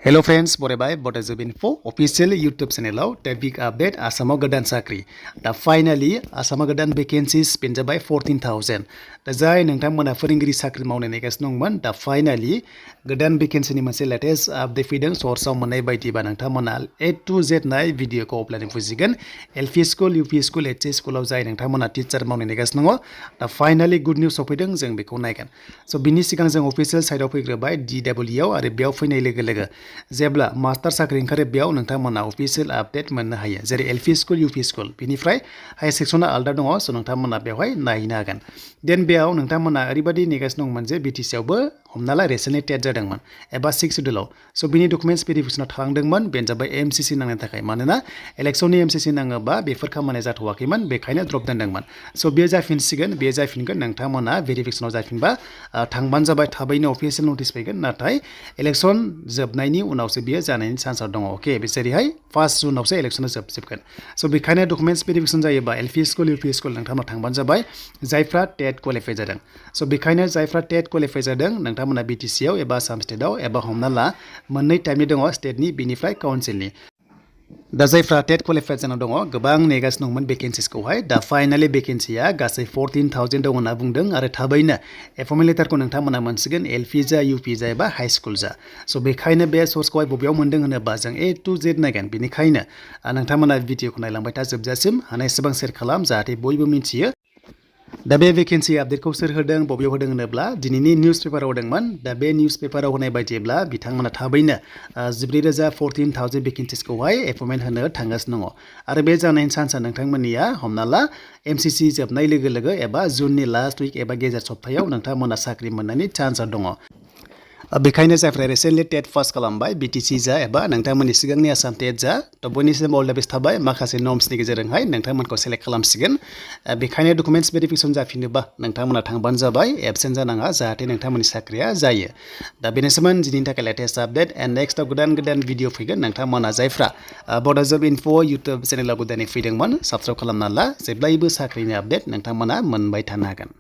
Hello friends, बरायबाय Bodo info official YouTube channel the big update Assam godan sakri. Da finally Assam godan vacancies pinjabai 14,000. Da jai nोंथांमोना फोरोंगिरि साख्रि मावनो नेगासिनो दंमोन da finally godan vacancy नि मोनसे latest update फैदों sourceआव मोननाय बायदिबा नोंथांमोना A to Z नाय भिडिअखौ अब्लानो बुजिगोन LP school UP school HC स्कुलाव जाय नोंथांमोना टीचार मावनो नेगासिनो दङ da finally good news सफैदों जों बेखौ नायगोन so बिनि सिगां जों official साइडआव फैग्रोबाय DW आव आरो बेयाव फैनाय लोगो लोगो जेब्ला मास्टार साख्रि ओंखारो बेयाव नोंथांमोना अफिशियेल आपडेट मोननो हायो जेरै LP स्कुल UP स्कुल बिनिफ्राय हाई सेक्सना आलदा दङ स नोंथांमोना बेवहाय नायनो हागोन देन बेयाव नोंथांमोना ओरैबायदि नेगासिनो दंमोन जे BTC आवबो हमना ला रिसेन्टलि टेट जादोंमोन एबा 6 शेड्युलाव स बिनि डकुमेन्ट्स भेरिफिकेसनाव थालांदोंमोन बेनो जाबाय MCC नांनो थाखाय मानोना इलेक्शननि MCC नाङोबा बेफोर खामानिया जाथ'वाखैमोन बेखायनो ड्रप दोनदोंमोन स बेयो जाफिनसिगोन बेयो जाफिनगोन नोंथांमोना भेरिफिकेसनाव जाफिनबा थांबानो जाबाय थाबैनो अफिशियेल नटिस फैगोन नाथाय इलेक्शन जोबनायनि उनावसो बियो जानायनि चान्सआ दङ ओके बिसोरहाय 1 जुनावसो इलेक्शना जोबसिगोन स बेखायनो डकुमेन्ट्स भेरिफिकेसन जायोबा LP स्कुल UP स्कुल नोंथांमोना थांबानो जाबाय जायफ्रा टेट क्वालिफाइ जादों स बेखायनो जायफ्रा टेट क्वालिफाइ जादों नोंथांमोना BTC आव एबा आसाम स्टेटआव एबा हमना ला मोननै टाइपनि दङ स्टेटनि बिनिफ्राय काउन्सिलनि दा जायफ्रा टेट क्वालिफाइ जाना दङ गोबां नेगासिनो दंमोन भेकेन्सिसखौहाय दा फाइनाली भेकेन्सिया गासै 14,000 दङ होनना बुंदों आरो थाबैनो एपइन्टमेन्ट लेटारखौ नोंथांमोना मोनसिगोन LP जा UP जा एबा हाई स्कुल जा स बेखायनो बे सर्सखौहाय बबेयाव मोनदों होनोबा जों A to Z नायगोन बेनिखायनो नोंथांमोना भिडिअखौ नायलांबाय था जोबजासिम हानायसेबां शेयार खालाम जाहाथे बयबो मिथियो दा बे भेकेन्सि आपडेटखौ सोर होदों बबेयाव होदों होनोब्ला दिनैनि निउस पेपाराव होदोंमोन दा बे निउस पेपाराव होनाय बायदिब्ला बिथांमोना थाबैनो 14,000 भेकेन्सिसखौहाय एपइन्टमेन्ट होनो थांगासिनो दङ आरो बे जानायनि चान्सआ नोंथांमोननिया हमना ला MCC जोबनाय लोगो लोगो एबा जुननि लास्ट उइक एबा गेजेर सप्तायाव नोंथांमोना साख्रि मोननायनि चान्सआ दङ बेखायनो जायफ्रा रिसेन्टलि टेट पास खालामबाय BTC जा एबा नोंथांमोननि सिगांनि आसाम टेट जा थ बयनिसिम अल द बेस्ट थाबाय माखासे नर्म्सनि गेजेरजोंहाय नोंथांमोनखौ सेलेक्ट खालामसिगोन बेखायनो डकुमेन्ट्स भेरिफिकेसन जाफिनोबा नोंथांमोना थांबानो जाबाय एबसेन्ट जानाङा जाहाथे नोंथांमोननि साख्रिया जायो दा बेनोसैमोन दिनैनि थाखाय लेटेस्ट आपडेट एन्ड नेक्स्टआव गोदान भिडिअ फैगोन नोंथांमोना जायफ्रा Bodo info YouTube चेनेलाव गोदानै फैदोंमोन साबस्क्राइब खालामना ला जेब्लायबो साख्रिनि आपडेट नोंथांमोना मोनबाय थानो हागोन